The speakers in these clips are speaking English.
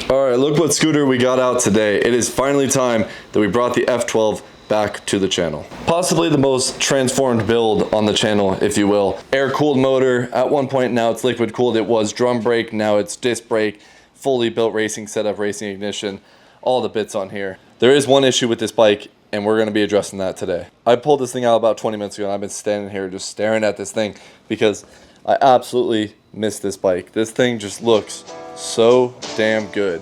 All right, look what scooter we got out today. It is finally time that we brought the F12 back to the channel. Possibly the most transformed build on the channel, if you will. Air-cooled motor. At one point now it's liquid-cooled. It was drum brake, now it's disc brake. Fully built racing setup, racing ignition, all the bits on here. There is one issue with this bike, and we're going to be addressing that today. I pulled this thing out about 20 minutes ago, and I've been standing here just staring at this thing because I absolutely miss this bike. This thing just looks so damn good.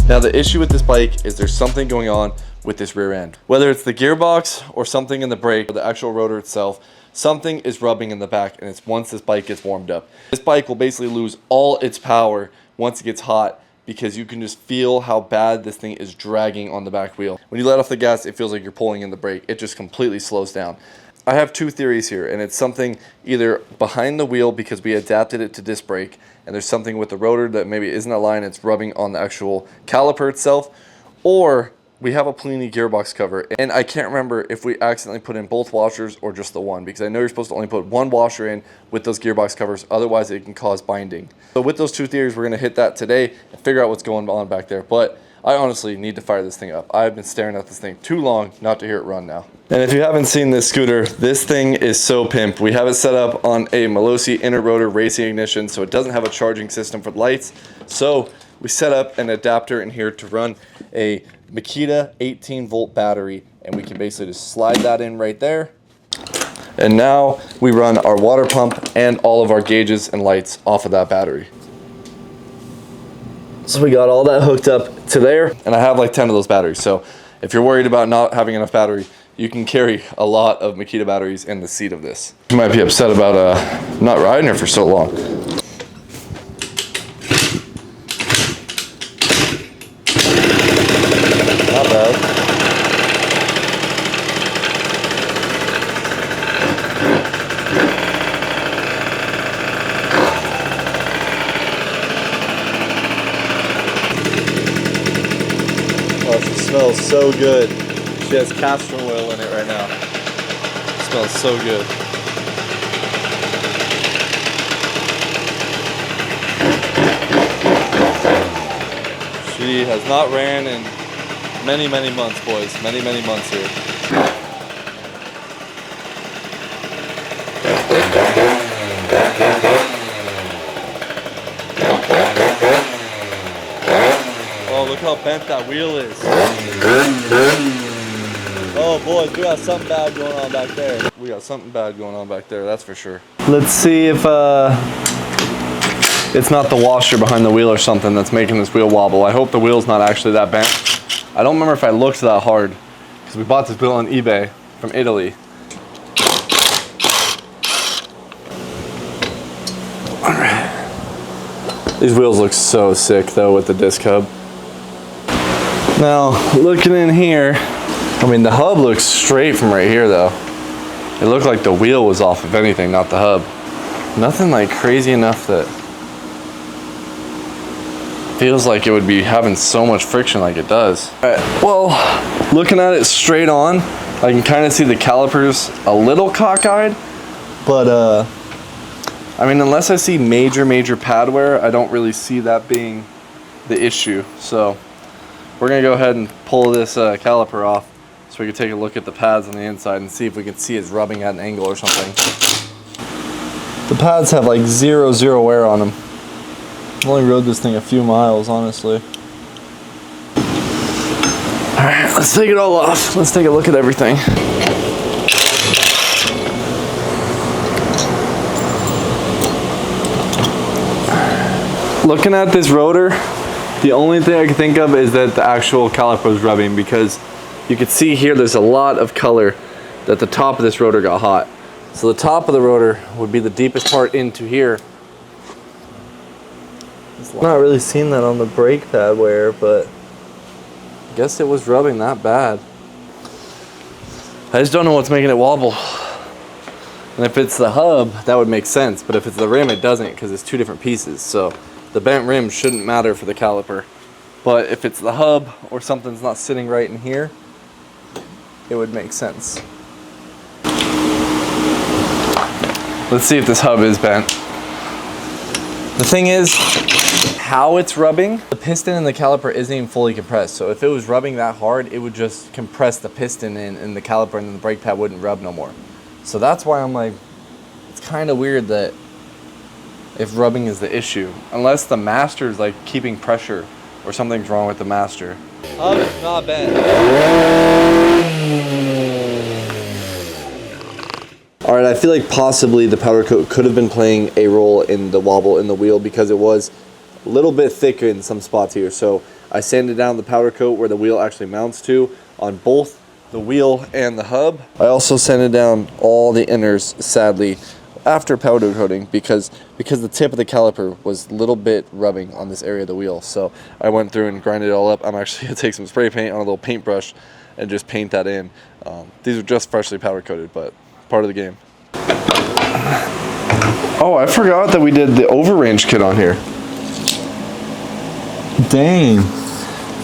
Now the issue with this bike is there's something going on with this rear end. Whether it's the gearbox or something in the brake or the actual rotor itself, something is rubbing in the back, and it's once this bike gets warmed up. This bike will basically lose all its power once it gets hot because you can just feel how bad this thing is dragging on the back wheel. When you let off the gas, it feels like you're pulling in the brake. It just completely slows down. I have two theories here, and it's something either behind the wheel because we adapted it to disc brake, and there's something with the rotor that maybe isn't aligned, it's rubbing on the actual caliper itself, or we have a Plini gearbox cover, and I can't remember if we accidentally put in both washers or just the one, because I know you're supposed to only put one washer in with those gearbox covers, otherwise it can cause binding. So with those two theories, we're going to hit that today and figure out what's going on back there, but I honestly need to fire this thing up. I've been staring at this thing too long not to hear it run now. And if you haven't seen this scooter, this thing is so pimp. We have it set up on a Malaguti inner rotor racing ignition, so it doesn't have a charging system for the lights. So we set up an adapter in here to run a Makita 18-volt battery, and we can basically just slide that in right there. And now we run our water pump and all of our gauges and lights off of that battery. So we got all that hooked up to there, and I have like 10 of those batteries. So if you're worried about not having enough battery, you can carry a lot of Makita batteries in the seat of this. You might be upset about not riding it for so long. Not bad. Oh, she smells so good. She has castor oil in it right now. It smells so good. She has not ran in many, many months, boys. Many, many months here. Oh, look how bent that wheel is. Oh boys, we got something bad going on back there. We got something bad going on back there, that's for sure. Let's see if it's not the washer behind the wheel or something that's making this wheel wobble. I hope the wheel's not actually that bent. I don't remember if I looked that hard because we bought this wheel on eBay from Italy. All right. These wheels look so sick though with the disc hub. Now, looking in here, I mean, the hub looks straight from right here though. It looked like the wheel was off, if anything, not the hub. Nothing like crazy enough that feels like it would be having so much friction like it does. All right, well, looking at it straight on, I can kind of see the calipers a little cockeyed, but I mean, unless I see major pad wear, I don't really see that being the issue. So we're gonna go ahead and pull this caliper off so we can take a look at the pads on the inside and see if we can see it's rubbing at an angle or something. The pads have like zero wear on them. I've only rode this thing a few miles, honestly. Alright, let's take it all off. Let's take a look at everything. Looking at this rotor, the only thing I can think of is that the actual caliper is rubbing, because you can see here there's a lot of color that the top of this rotor got hot. So the top of the rotor would be the deepest part into here. Not really seen that on the brake pad wear, but I guess it was rubbing that bad. I just don't know what's making it wobble. And if it's the hub, that would make sense, but if it's the rim, it doesn't, because it's two different pieces. So the bent rim shouldn't matter for the caliper. But if it's the hub or something's not sitting right in here, it would make sense. Let's see if this hub is bent. The thing is, how it's rubbing, the piston and the caliper isn't even fully compressed. So if it was rubbing that hard, it would just compress the piston in and the caliper, and then the brake pad wouldn't rub no more. So that's why I'm like, it's kind of weird that if rubbing is the issue, unless the master is like keeping pressure or something's wrong with the master. Hub is not bent. All right, I feel like possibly the powder coat could have been playing a role in the wobble in the wheel because it was a little bit thicker in some spots here. So I sanded down the powder coat where the wheel actually mounts to on both the wheel and the hub. I also sanded down all the inners, sadly, after powder coating because the tip of the caliper was a little bit rubbing on this area of the wheel. So I went through and grinded it all up. I'm actually gonna take some spray paint on a little paintbrush and just paint that in. These are just freshly powder coated, but part of the game. Oh, I forgot that we did the overrange kit on here. Dang.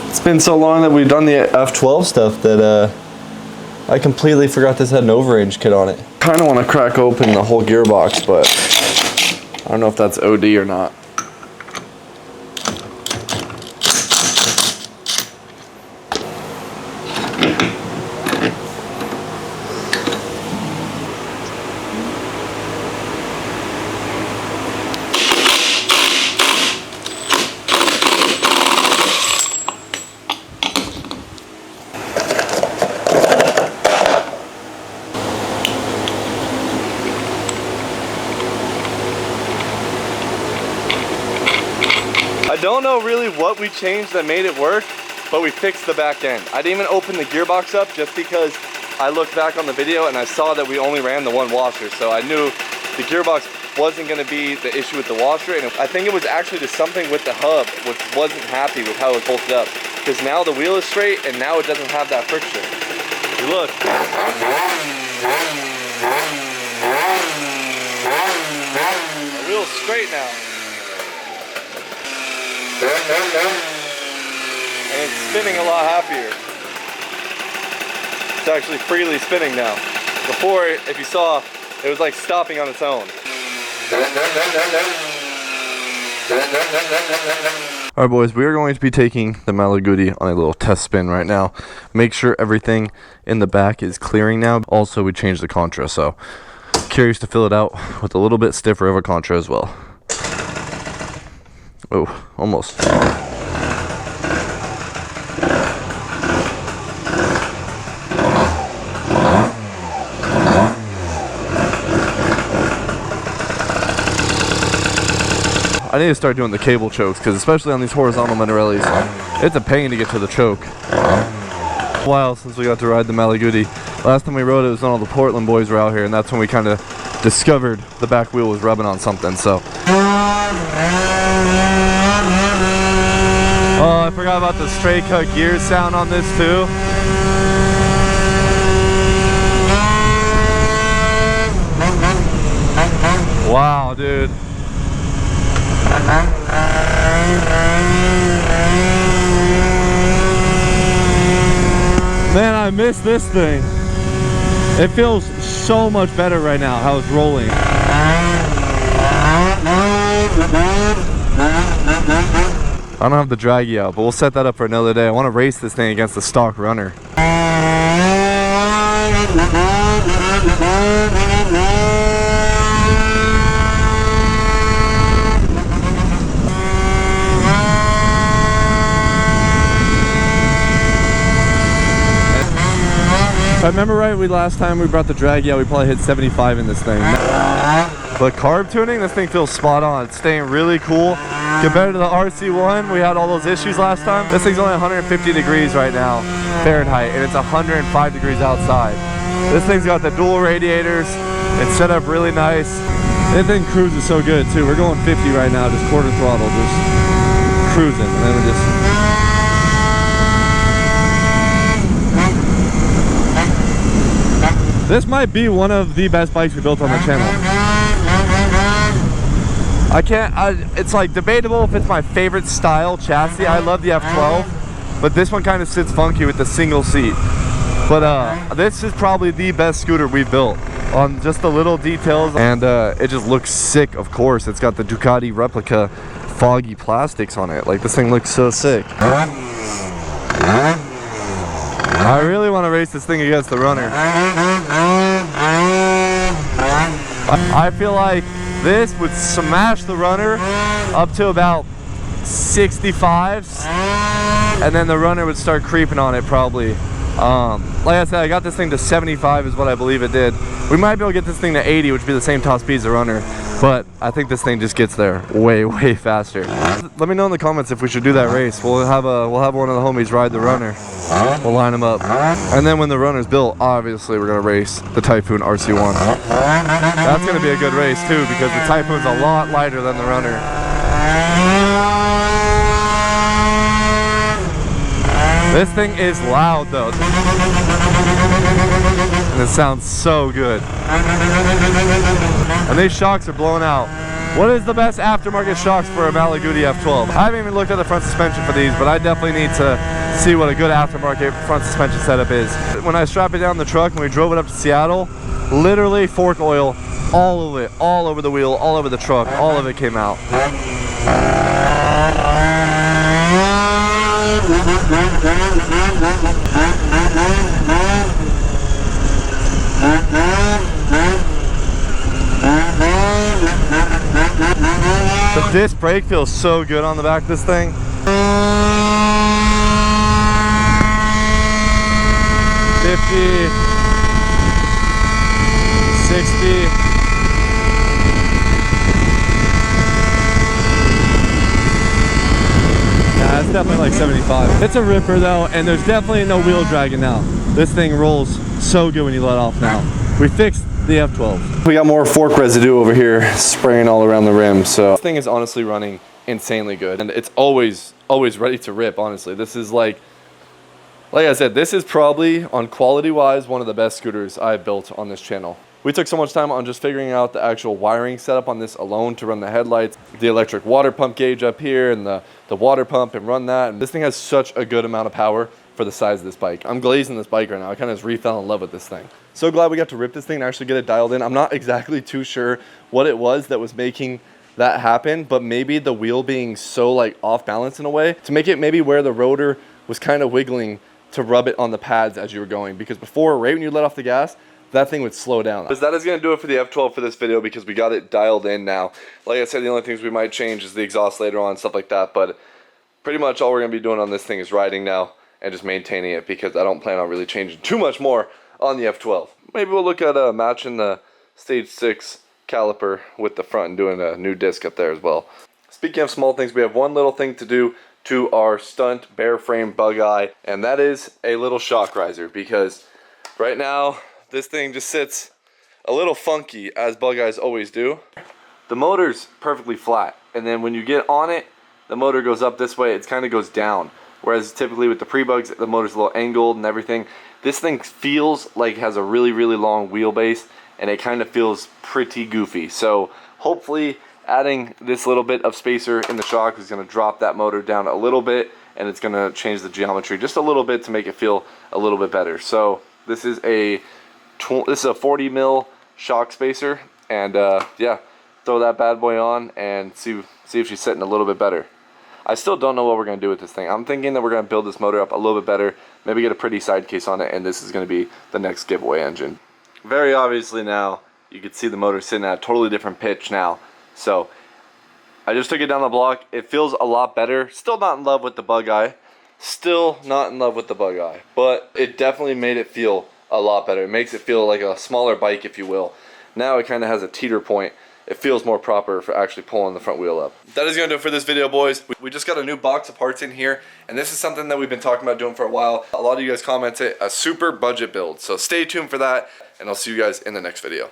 It's been so long that we've done the f12 stuff that I completely forgot this had an overrange kit on it. Kind of want to crack open the whole gearbox, but I don't know if that's OD or not. I don't know really what we changed that made it work, but we fixed the back end. I didn't even open the gearbox up just because I looked back on the video and I saw that we only ran the one washer. So I knew the gearbox wasn't gonna be the issue with the washer. And I think it was actually just something with the hub, which wasn't happy with how it was bolted up. Because now the wheel is straight and now it doesn't have that friction. You look. The wheel's straight now. And it's spinning a lot happier. It's actually freely spinning now. Before, if you saw, it was like stopping on its own. Alright boys, we are going to be taking the Malaguti on a little test spin right now. Make sure everything in the back is clearing now. Also, we changed the contra, so curious to fill it out with a little bit stiffer of a contra as well. Oh, almost. I need to start doing the cable chokes because especially on these horizontal Minarellis, it's a pain to get to the choke. A while since we got to ride the Malaguti. Last time we rode it was when all the Portland boys were out here, and that's when we kind of discovered the back wheel was rubbing on something. So. Oh, I forgot about the straight cut gear sound on this too. Wow, dude. Man, I miss this thing. It feels so much better right now, how it's rolling. I don't have the draggy out, but we'll set that up for another day. I want to race this thing against the stock runner. If I remember right, last time we brought the draggy out, we probably hit 75 in this thing. But carb tuning, this thing feels spot on. It's staying really cool. Compared to the RC1, we had all those issues last time. This thing's only 150 degrees right now, Fahrenheit, and it's 105 degrees outside. This thing's got the dual radiators. It's set up really nice. This thing cruises so good too. We're going 50 right now, just quarter throttle, just cruising. And then we just... This might be one of the best bikes we built on the channel. It's like debatable if it's my favorite style chassis. I love the F12, but this one kind of sits funky with the single seat. But this is probably the best scooter we've built on just the little details, and it just looks sick. Of course, it's got the Ducati replica foggy plastics on it. Like, this thing looks so sick. I really want to race this thing against the runner. I feel like this would smash the runner up to about 65s, and then the runner would start creeping on it probably. Like I said, I got this thing to 75 is what I believe it did. We might be able to get this thing to 80, which would be the same top speed as the runner, but I think this thing just gets there way faster. Let me know in the comments if we should do that race. We'll have one of the homies ride the runner. We'll line them up, and then when the runner's built, obviously we're gonna race the Typhoon RC1. That's gonna be a good race too, because the Typhoon's a lot lighter than the runner. This thing is loud though, and it sounds so good. And these shocks are blowing out. What is the best aftermarket shocks for a Malaguti F12? I haven't even looked at the front suspension for these, but I definitely need to see what a good aftermarket front suspension setup is. When I strapped it down the truck and we drove it up to Seattle, literally fork oil all over it, all over the wheel, all over the truck, all of it came out. The disc brake feels so good on the back of this thing. 50, 60. Yeah, it's definitely like 75. It's a ripper though, and there's definitely no wheel dragging now. This thing rolls so good when you let off now. We fixed the F12. We got more fork residue over here spraying all around the rim, so this thing is honestly running insanely good, and it's always ready to rip. Honestly, this is like I said, this is probably, on quality wise, one of the best scooters I've built on this channel. We took so much time on just figuring out the actual wiring setup on this alone to run the headlights, the electric water pump gauge up here, and the water pump, and run that. And this thing has such a good amount of power for the size of this bike. I'm glazing this bike right now. I kind of just re-fell in love with this thing. So glad we got to rip this thing and actually get it dialed in. I'm not exactly too sure what it was that was making that happen, but maybe the wheel being so like off balance in a way to make it maybe where the rotor was kind of wiggling to rub it on the pads as you were going, because before, right when you let off the gas, that thing would slow down. But that is going to do it for the F12 for this video, because we got it dialed in now. Like I said, the only things we might change is the exhaust later on, stuff like that, but pretty much all we're going to be doing on this thing is riding now and just maintaining it, because I don't plan on really changing too much more on the F12. Maybe we'll look at matching the Stage 6 caliper with the front and doing a new disc up there as well. Speaking of small things, we have one little thing to do to our stunt bare frame bug eye, and that is a little shock riser, because right now this thing just sits a little funky, as bug eyes always do. The motor's perfectly flat, and then when you get on it, the motor goes up this way, it kind of goes down, whereas typically with the pre-bugs, the motor's a little angled and everything. This thing feels like it has a really long wheelbase, and it kind of feels pretty goofy. So hopefully adding this little bit of spacer in the shock is going to drop that motor down a little bit, and it's going to change the geometry just a little bit to make it feel a little bit better. So this is a 40 mil shock spacer, and yeah, throw that bad boy on and see if she's sitting a little bit better. I still don't know what we're going to do with this thing. I'm thinking that we're going to build this motor up a little bit better, maybe get a pretty side case on it, and this is going to be the next giveaway engine. Very obviously now, you can see the motor sitting at a totally different pitch now. So I just took it down the block. It feels a lot better. Still not in love with the bug eye. Still not in love with the bug eye. But it definitely made it feel a lot better. It makes it feel like a smaller bike, if you will. Now it kind of has a teeter point. It feels more proper for actually pulling the front wheel up. That is going to do it for this video, boys. We just got a new box of parts in here, and this is something that we've been talking about doing for a while. A lot of you guys commented a super budget build, so stay tuned for that, and I'll see you guys in the next video.